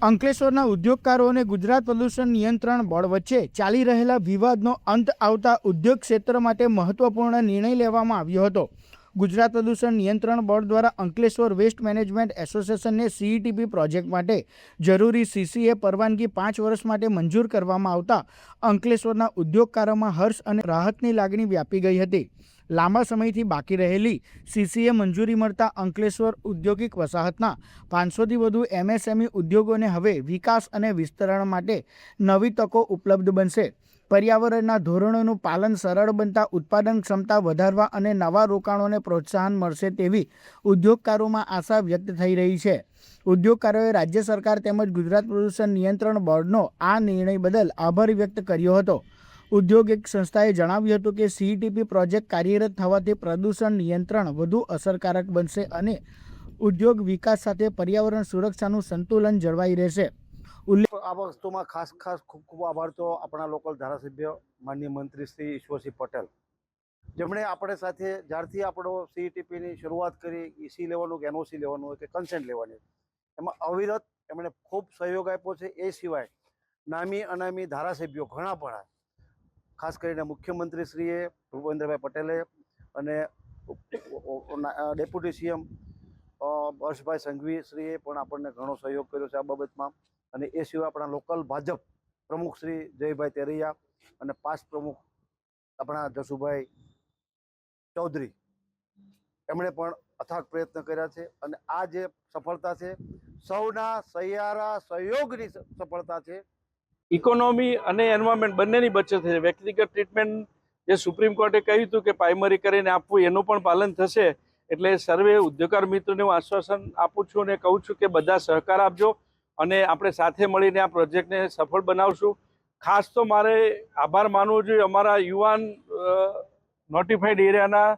અંકલેશ્વરના ઉદ્યોગકારો અને ગુજરાત પ્રદૂષણ નિયંત્રણ બોર્ડ વચ્ચે ચાલી રહેલા વિવાદનો અંત આવતા ઉદ્યોગ ક્ષેત્ર માટે મહત્વપૂર્ણ નિર્ણય લેવામાં આવ્યો હતો। ગુજરાત પ્રદૂષણ નિયંત્રણ બોર્ડ દ્વારા અંકલેશ્વર વેસ્ટ મેનેજમેન્ટ એસોસિએશનને સીઈટીપી પ્રોજેક્ટ માટે જરૂરી સીસીએ પરવાનગી 5 વર્ષ માટે મંજૂર કરવામાં આવતા અંકલેશ્વરના ઉદ્યોગકારોમાં હર્ષ અને રાહતની લાગણી વ્યાપી ગઈ હતી। લાંબા સમયથી બાકી રહેલી સીસીએ મંજૂરી મળતા અંકલેશ્વર ઔદ્યોગિક વસાહતના 500થી વધુ એમએસએમઈ ઉદ્યોગોને હવે વિકાસ અને વિસ્તરણ માટે નવી તકો ઉપલબ્ધ બનશે। પર્યાવરણના ધોરણોનું પાલન સરળ બનતા ઉત્પાદન ક્ષમતા વધારવા અને નવા રોકાણોને પ્રોત્સાહન મળશે તેવી ઉદ્યોગકારોમાં આશા વ્યક્ત થઈ રહી છે। ઉદ્યોગકારોએ રાજ્ય સરકાર તેમજ ગુજરાત પ્રદૂષણ નિયંત્રણ બોર્ડનો આ નિર્ણય બદલ આભાર વ્યક્ત કર્યો હતો। ઉદ્યોગિક સંસ્થાએ જણાવ્યું હતું કે સીઈટીપી પ્રોજેક્ટ કાર્યરત થવાથી પ્રદૂષણ નિયંત્રણ વધુ અસરકારક બનશે અને ઉદ્યોગ વિકાસ સાથે પર્યાવરણ સુરક્ષાનું સંતુલન જળવાઈ રહેશે। આ વસ્તુમાં ખાસ ખૂબ ખૂબ આભાર તો આપણા લોકલ ધારાસભ્ય માનનીય મંત્રી શ્રી ઈશ્વરસિંહ પટેલ, જેમણે આપણે સાથે જ્યારથી આપણો સીઈટીપીની શરૂઆત કરી, ઈસી લેવાનું કે એનઓસી લેવાનું હોય કે કન્સેન્ટ લેવાની, એમાં અવિરત એમણે ખૂબ સહયોગ આપ્યો છે। એ સિવાય નામી અનામી ધારાસભ્યો ઘણા પણ, ખાસ કરીને મુખ્યમંત્રીશ્રીએ ભૂપેન્દ્રભાઈ પટેલે અને ડેપ્યુટી સીએમ હર્ષભાઈ સંઘવીશ્રીએ પણ આપણને ઘણો સહયોગ કર્યો છે આ બાબતમાં। અને એ સિવાય આપણા લોકલ ભાજપ પ્રમુખ શ્રી જયભાઈ તેરૈયા અને પાસ્ટ પ્રમુખ આપણા જસુભાઈ ચૌધરી, એમણે પણ અથાગ પ્રયત્ન કર્યા છે। અને આ જે સફળતા છે સૌના સહિયારા સહયોગની સફળતા છે। ઇકોનોમી અને એન્વાયરમેન્ટ બંનેની બચત થશે। વ્યક્તિગત ટ્રીટમેન્ટ જે સુપ્રીમ કોર્ટે કહ્યું હતું કે પ્રાઇમરી કરીને આપવું, એનું પણ પાલન થશે। એટલે સર્વે ઉદ્યોગકાર મિત્રોને હું આશ્વાસન આપું છું અને કહું છું કે બધા સહકાર આપજો અને આપણે સાથે મળીને આ પ્રોજેક્ટને સફળ બનાવશું। ખાસ તો મારે આભાર માનવો જોઈએ અમારા યુવાન નોટિફાઈડ એરિયાના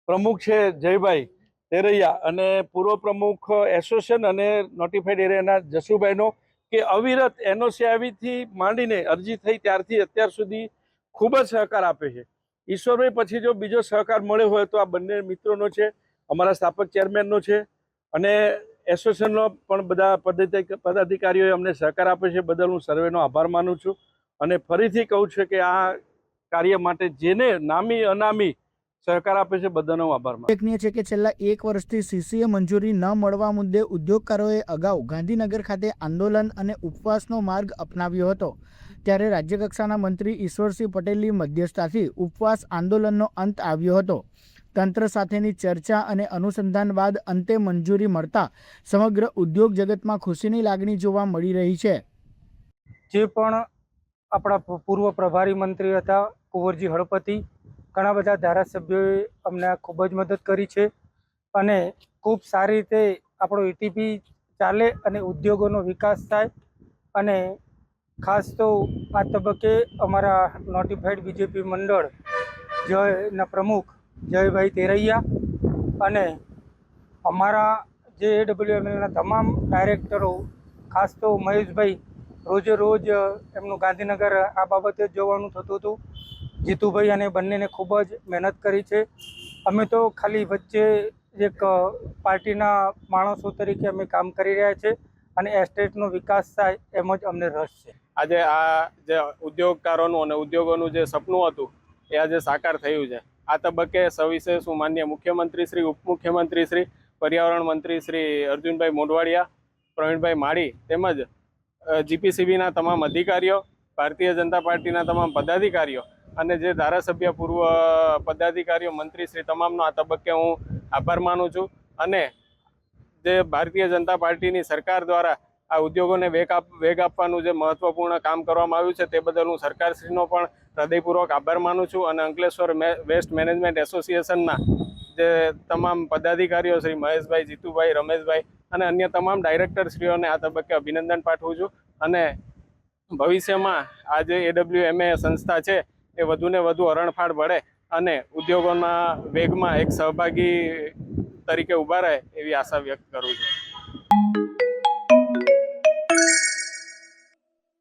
પ્રમુખ છે જયભાઈ તેરૈયા અને પૂર્વ પ્રમુખ એસોસિએશન અને નોટિફાઈડ એરિયાના જસુભાઈનો, કે અવિરત એનઓસી આવીથી માંડીને અરજી થઈ ત્યારથી અત્યાર સુધી ખૂબ જ સહકાર આપે છે। ઈશ્વરભાઈ પછી જો બીજો સહકાર મળ્યો હોય તો આ બંને મિત્રોનો છે, અમારા સ્થાપક ચેરમેનનો છે અને એસોસિએશનનો પણ બધા પદાધિકારીઓએ અમને સહકાર આપે છે, બદલ હું સર્વેનો આભાર માનું છું। અને ફરીથી કહું છું કે આ કાર્ય માટે જેને નામી અનામી સહકાર આપે છે બધાનો આભાર માનું। ઉલ્લેખનીય છે કે છેલ્લા 1 વર્ષથી સીસીએ મંજૂરી ન મળવા મુદ્દે ઉદ્યોગકારોએ અગાઉ ગાંધીનગર ખાતે આંદોલન અને ઉપવાસનો માર્ગ અપનાવ્યો હતો। ત્યારે રાજ્યકક્ષાના મંત્રી ઈશ્વરસિંહ પટેલની મધ્યસ્થતાથી ઉપવાસ આંદોલનનો અંત આવ્યો હતો। તંત્ર સાથેની ચર્ચા અને અનુસંધાન બાદ અંતે મંજૂરી મળતા સમગ્ર ઉદ્યોગ જગતમાં ખુશીની લાગણી જોવા મળી રહી છે। જે પણ આપણા પૂર્વ પ્રભારી મંત્રી હતા કુંવરજી હળપતિ, ઘણા બધા ધારાસભ્યોએ અમને ખૂબ જ મદદ કરી છે અને ખૂબ સારી રીતે આપણો ઈટીપી ચાલે અને ઉદ્યોગોનો વિકાસ થાય। અને ખાસ તો આ તબક્કે અમારા નોટિફાઈડ બીજેપી મંડળ જયના પ્રમુખ જયભાઈ તેરૈયા અને અમારા જે એડબ્લ્યુએમએલના તમામ ડાયરેક્ટરો, ખાસ તો મહેશભાઈ રોજે રોજ એમનું ગાંધીનગર આ બાબતે જવાનું થતું હતું, જીતુભાઈ, અને બંનેને ખૂબ જ મહેનત કરી છે। અમે તો ખાલી વચ્ચે એક પાર્ટીના માણસો તરીકે અમે કામ કરી રહ્યા છે અને એસ્ટેટનો વિકાસ થાય એમ જ અમને રસ છે। આજે આ જે ઉદ્યોગકારોનું અને ઉદ્યોગોનું જે સપનું હતું એ આજે સાકાર થયું છે। આ તબક્કે સવિશેષ હું માનનીય મુખ્યમંત્રી શ્રી, ઉપમુખ્યમંત્રી શ્રી, પર્યાવરણ મંત્રી શ્રી અર્જુનભાઈ મોઢવાડિયા, પ્રવીણભાઈ માળી તેમજ જીપીસીબીના તમામ અધિકારીઓ, ભારતીય જનતા પાર્ટીના તમામ પદાધિકારીઓ અને જે ધારાસભ્ય પૂર્વ પદાધિકારીઓ, મંત્રી શ્રી તમામનો આ તબક્કે હું આભાર માનું છું। અને જે ભારતીય જનતા પાર્ટીની સરકાર દ્વારા આ ઉદ્યોગોને વેગ આપવાનું જે મહત્વપૂર્ણ કામ કરવામાં આવ્યું છે તે બદલ હું સરકારશ્રીનો પણ હૃદયપૂર્વક આભાર માનું છું। અને અંકલેશ્વર વેસ્ટ મેનેજમેન્ટ એસોસિએશનના જે તમામ પદાધિકારીઓ શ્રી મહેશભાઈ, જીતુભાઈ, રમેશભાઈ અને અન્ય તમામ ડાયરેક્ટરશ્રીઓને આ તબક્કે અભિનંદન પાઠવું છું। અને ભવિષ્યમાં આ જે એડબ્લ્યુએમએ સંસ્થા છે એ વધુને વધુ હરણફાળ ભળે અને ઉદ્યોગોના વેગમાં એક સહભાગી તરીકે ઊભા રહે એવી આશા વ્યક્ત કરું છું।